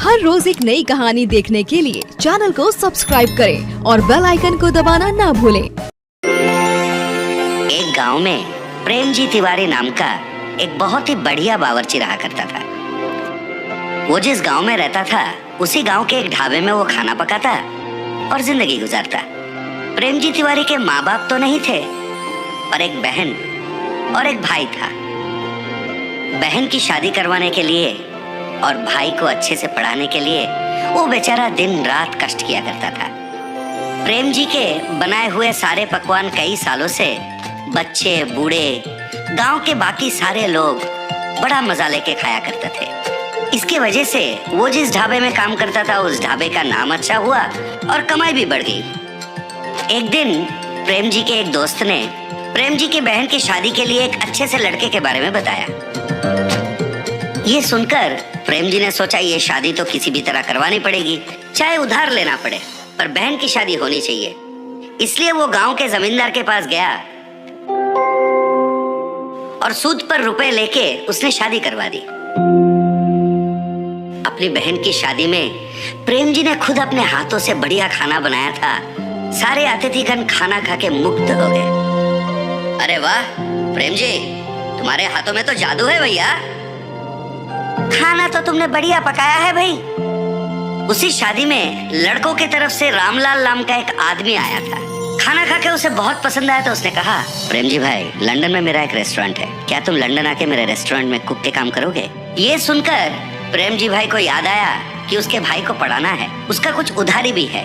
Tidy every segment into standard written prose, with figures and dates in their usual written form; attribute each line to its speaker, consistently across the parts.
Speaker 1: हर रोज एक नई कहानी देखने के लिए चैनल को सब्सक्राइब करें और बेल आइकन को दबाना ना भूलें।
Speaker 2: एक गांव में प्रेम जी तिवारी नाम का एक बहुत ही बढ़िया बावर्ची रहा करता था। वो जिस गांव में रहता था उसी गांव के एक ढाबे में वो खाना पकाता और जिंदगी गुजारता। प्रेम जी तिवारी के माँ बाप तो नहीं थे, पर एक बहन और एक भाई था। बहन की शादी करवाने के लिए और भाई को अच्छे से पढ़ाने के लिए वो बेचारा दिन रात कष्ट किया करता था। प्रेम जी के बनाए हुए सारे पकवान कई सालों से बच्चे बूढ़े गांव के बाकी सारे लोग बड़ा मजा लेके खाया करते थे। इसकी वजह से वो जिस ढाबे में काम करता था उस ढाबे का नाम अच्छा हुआ और कमाई भी बढ़ गई। एक दिन प्रेम जी के एक दोस्त ने प्रेम जी की बहन की शादी के लिए एक अच्छे से लड़के के बारे में बताया। ये सुनकर प्रेम जी ने सोचा ये शादी तो किसी भी तरह करवानी पड़ेगी, चाहे उधार लेना पड़े, पर बहन की शादी होनी चाहिए। इसलिए वो गांव के जमींदार के पास गया और सूद पर रुपए लेके उसने शादी करवा दी। अपनी बहन की शादी में प्रेम जी ने खुद अपने हाथों से बढ़िया खाना बनाया था। सारे अतिथिगण खाना खा के मुग्ध हो गए। अरे वाह प्रेम जी, तुम्हारे हाथों में तो जादू है भैया। खाना तो तुमने बढ़िया पकाया है भाई। उसी शादी में लड़कों की तरफ से रामलाल नाम का एक आदमी आया था। खाना खा के उसे बहुत पसंद आया तो उसने कहा, प्रेम जी भाई, लंदन में मेरा एक रेस्टोरेंट है, क्या तुम लंदन आके मेरे रेस्टोरेंट में कुक के काम करोगे? ये सुनकर प्रेम जी भाई को याद आया कि उसके भाई को पढ़ाना है, उसका कुछ उधारी भी है।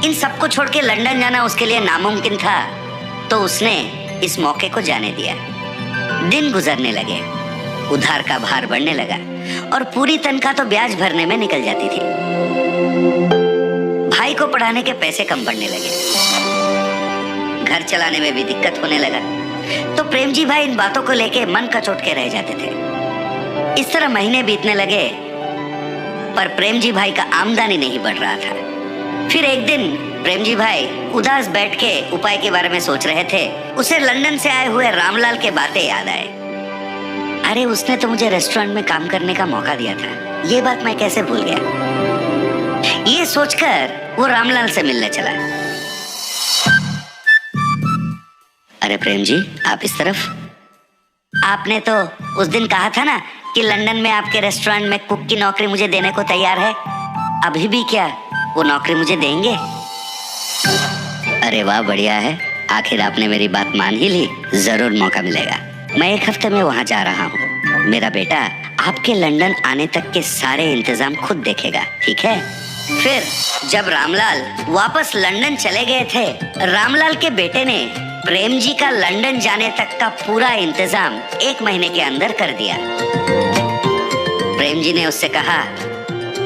Speaker 2: इन सबको छोड़ के लंदन जाना उसके लिए नामुमकिन था, तो उसने इस मौके को जाने दिया। दिन गुजरने लगे, उधार का भार बढ़ने लगा और पूरी तनख्वाह तो ब्याज भरने में निकल जाती थी। भाई को पढ़ाने के पैसे कम पड़ने लगे, घर चलाने में भी दिक्कत होने लगा। तो प्रेम जी भाई इन बातों को लेके मन कचोट के रह जाते थे। इस तरह महीने बीतने लगे, पर प्रेम जी भाई का आमदनी नहीं बढ़ रहा था। फिर एक दिन प्रेम जी भाई उदास बैठ के उपाय के बारे में सोच रहे थे। उसे लंदन से आए हुए रामलाल के बातें याद आए। अरे उसने तो मुझे रेस्टोरेंट में काम करने का मौका दिया था, ये बात मैं कैसे भूल गया। ये सोचकर वो रामलाल से मिलने चला। अरे प्रेम जी, आप इस तरफ। आपने तो उस दिन कहा था ना कि लंदन में आपके रेस्टोरेंट में कुक की नौकरी मुझे देने को तैयार है। अभी भी क्या वो नौकरी मुझे देंगे? अरे वाह, बढ़िया है, आखिर आपने मेरी बात मान ही ली। जरूर मौका मिलेगा। मैं एक हफ्ते में वहां जा रहा हूँ। मेरा बेटा आपके लंदन आने तक के सारे इंतजाम खुद देखेगा, ठीक है? फिर जब रामलाल वापस लंदन चले गए थे, रामलाल के बेटे ने प्रेम जी का लंदन जाने तक का पूरा इंतजाम 1 महीने के अंदर कर दिया। प्रेम जी ने उससे कहा,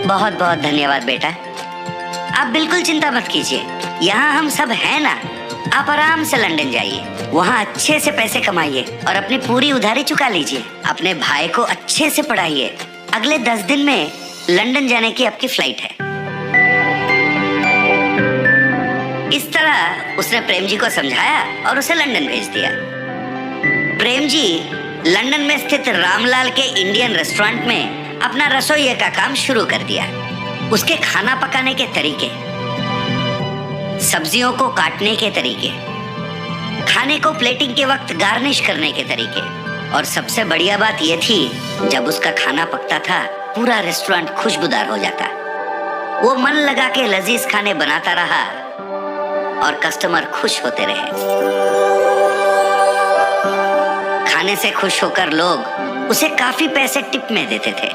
Speaker 2: बहुत बहुत धन्यवाद बेटा, आप बिल्कुल चिंता मत कीजिए, यहाँ हम सब हैं ना। आप आराम से लंदन जाइए, वहाँ अच्छे से पैसे कमाइए और अपनी पूरी उधारी चुका लीजिए। अपने भाई को अच्छे से पढ़ाइए। अगले 10 दिन में लंदन जाने की आपकी फ्लाइट है। इस तरह उसने प्रेम जी को समझाया और उसे लंदन भेज दिया। प्रेम जी लंदन में स्थित रामलाल के इंडियन रेस्टोरेंट में अपना रसोइये का काम शुरू कर दिया। उसके खाना पकाने के तरीके, सब्जियों को काटने के तरीके, खाने को प्लेटिंग के वक्त गार्निश करने के तरीके, और सबसे बढ़िया बात यह थी, जब उसका खाना पकता था पूरा रेस्टोरेंट खुशबूदार हो जाता। वो मन लगा के लजीज खाने बनाता रहा और कस्टमर खुश होते रहे। खाने से खुश होकर लोग उसे काफी पैसे टिप में देते थे।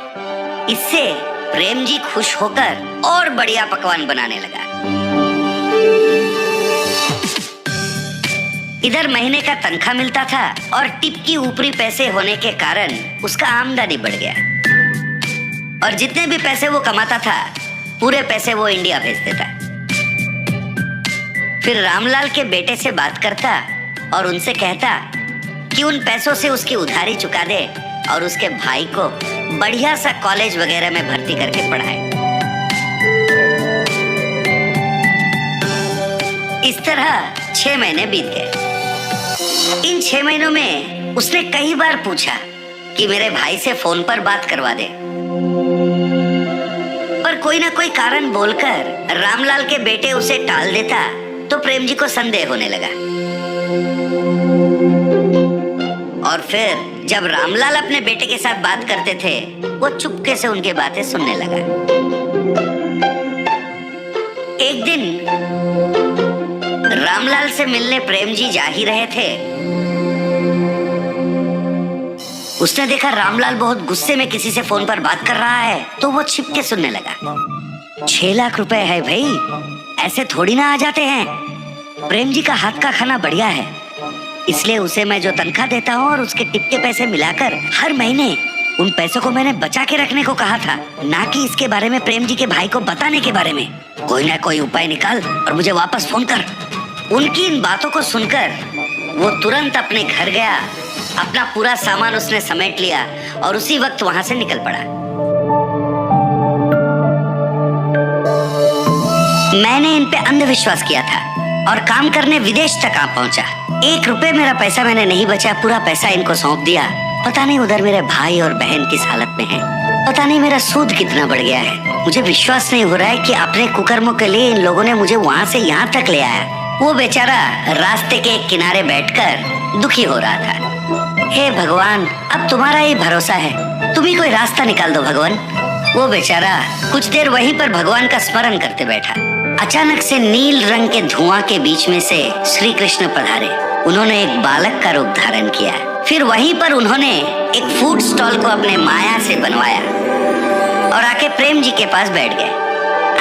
Speaker 2: इससे प्रेम जी खुश होकर और बढ़िया पकवान बनाने लगा। इधर महीने का तनख्वाह मिलता था और टिप की ऊपरी पैसे होने के कारण उसका आमदनी बढ़ गया। और जितने भी पैसे वो कमाता था पूरे पैसे वो इंडिया भेज देता। फिर रामलाल के बेटे से बात करता और उनसे कहता कि उन पैसों से उसकी उधारी चुका दे और उसके भाई को बढ़िया सा कॉलेज वगैरह में भर्ती करके पढ़ाए। इस तरह 6 महीने बीत गए। इन 6 महीनों में उसने कई बार पूछा कि मेरे भाई से फोन पर बात करवा दे, पर कोई ना कोई कारण बोलकर रामलाल के बेटे उसे टाल देता तो प्रेम जी को संदेह होने लगा। और फिर जब रामलाल अपने बेटे के साथ बात करते थे वो चुपके से उनकी बातें सुनने लगा। एक दिन रामलाल से मिलने प्रेम जी जा ही रहे थे। उसने देखा रामलाल बहुत गुस्से में किसी से फोन पर बात कर रहा है तो वो छिप के सुनने लगा। 6 लाख रुपए है भाई, ऐसे थोड़ी ना आ जाते हैं। प्रेम जी का हाथ का खाना बढ़िया है, इसलिए उसे मैं जो तनख्वाह देता हूँ और उसके टिप के पैसे मिलाकर हर महीने उन पैसों को मैंने बचा के रखने को कहा था, ना कि इसके बारे में प्रेम जी के भाई को बताने के बारे में। कोई ना कोई उपाय निकाल और मुझे वापस फोन कर। उनकी इन बातों को सुनकर वो तुरंत अपने घर गया। अपना पूरा सामान उसने समेट लिया और उसी वक्त वहां से निकल पड़ा। मैंने इन पे अंधविश्वास किया था और काम करने विदेश तक आ पहुंचा। 1 रुपए मेरा पैसा मैंने नहीं बचा, पूरा पैसा इनको सौंप दिया। पता नहीं उधर मेरे भाई और बहन किस हालत में हैं। पता नहीं मेरा सूद कितना बढ़ गया है। मुझे विश्वास नहीं हो रहा है कि अपने कुकर्मों के लिए इन लोगों ने मुझे वहाँ से यहाँ तक ले आया। वो बेचारा रास्ते के किनारे बैठकर दुखी हो रहा था। हे भगवान, अब तुम्हारा ही भरोसा है, तुम ही कोई रास्ता निकाल दो भगवान। वो बेचारा कुछ देर वहीं पर भगवान का स्मरण करते बैठा। अचानक से नील रंग के धुआं के बीच में से श्री कृष्ण पधारे। उन्होंने एक बालक का रूप धारण किया। फिर वहीं पर उन्होंने एक फूड स्टॉल को अपने माया से बनवाया और आके प्रेम जी के पास बैठ गए।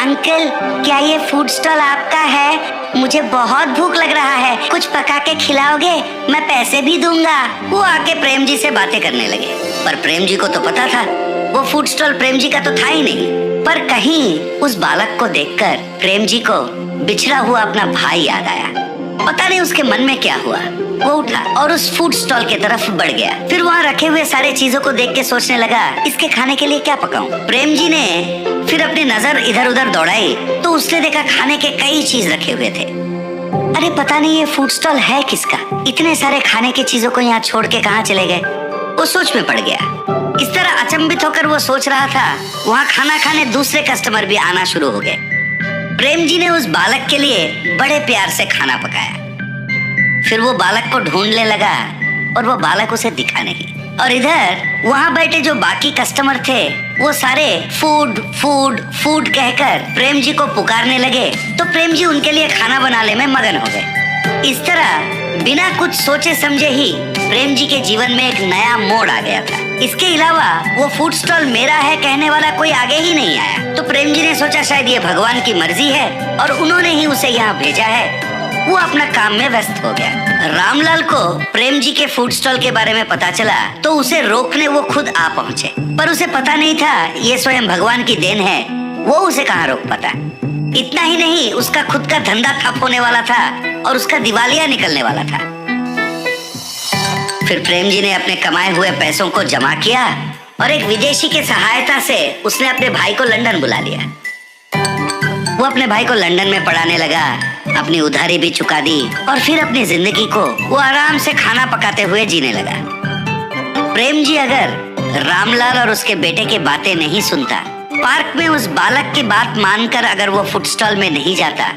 Speaker 2: अंकल, क्या ये फूड स्टॉल आपका है? मुझे बहुत भूख लग रहा है, कुछ पका के खिलाओगे? मैं पैसे भी दूंगा। वो आके प्रेम जी से बातें करने लगे, पर प्रेम जी को तो पता था वो फूड स्टॉल प्रेम जी का तो था ही नहीं। पर कहीं उस बालक को देखकर प्रेम जी को बिछड़ा हुआ अपना भाई याद आया। पता नहीं उसके मन में क्या हुआ। वो उठा और उस फूड स्टॉल की तरफ बढ़ गया। फिर वहाँ रखे हुए सारे चीजों को देख के सोचने लगा, इसके खाने के लिए क्या पकाऊं? प्रेम जी ने फिर अपनी नजर इधर उधर दौड़ाई तो उसने देखा खाने के कई चीज रखे हुए थे। अरे पता नहीं ये फूड स्टॉल है किसका? इतने सारे खाने की चीजों को यहाँ छोड़ के कहाँ चले गए? वो सोच में पड़ गया। इस तरह अचंभित होकर वो सोच रहा था, वहाँ खाना खाने दूसरे कस्टमर भी आना शुरू हो गए। प्रेम जी ने उस बालक के लिए बड़े प्यार से खाना पकाया। फिर वो बालक को ढूंढने लगा और वो बालक उसे दिखा नहीं। और इधर वहाँ बैठे जो बाकी कस्टमर थे वो सारे फूड फूड फूड कहकर प्रेम जी को पुकारने लगे तो प्रेम जी उनके लिए खाना बनाने में मगन हो गए। इस तरह बिना कुछ सोचे समझे ही प्रेम जी के जीवन में एक नया मोड़ आ गया था। इसके अलावा वो फूड स्टॉल मेरा है कहने वाला कोई आगे ही नहीं आया। तो प्रेम जी ने सोचा शायद ये भगवान की मर्जी है और उन्होंने ही उसे यहाँ भेजा है। वो अपना काम में व्यस्त हो गया। रामलाल को प्रेम जी के फूड स्टॉल के बारे में पता चला तो उसे रोकने वो खुद आ पहुँचे, पर उसे पता नहीं था ये स्वयं भगवान की देन है। वो उसे कहाँ रोक पाता। इतना ही नहीं, उसका खुद का धंधा ठप होने वाला था और उसका दिवालिया निकलने वाला था। फिर प्रेम जी ने अपने कमाए हुए पैसों को जमा किया और एक विदेशी के सहायता से उसने अपने भाई को लंदन बुला लिया। वो अपने भाई को लंदन में पढ़ाने लगा, अपनी उधारी भी चुका दी और फिर अपनी जिंदगी को वो आराम से खाना पकाते हुए जीने लगा। प्रेम जी अगर रामलाल और उसके बेटे की बातें नहीं सुनता, पार्क में उस बालक की बात मानकर अगर वो फूड स्टॉल में नहीं जाता,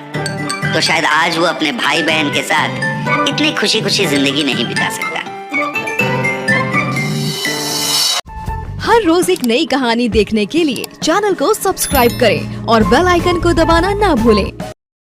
Speaker 2: तो शायद आज वो अपने भाई बहन के साथ इतनी खुशी खुशी जिंदगी नहीं बिता सकता।
Speaker 1: हर रोज एक नई कहानी देखने के लिए चैनल को सब्सक्राइब करें और बेल आइकन को दबाना ना भूलें।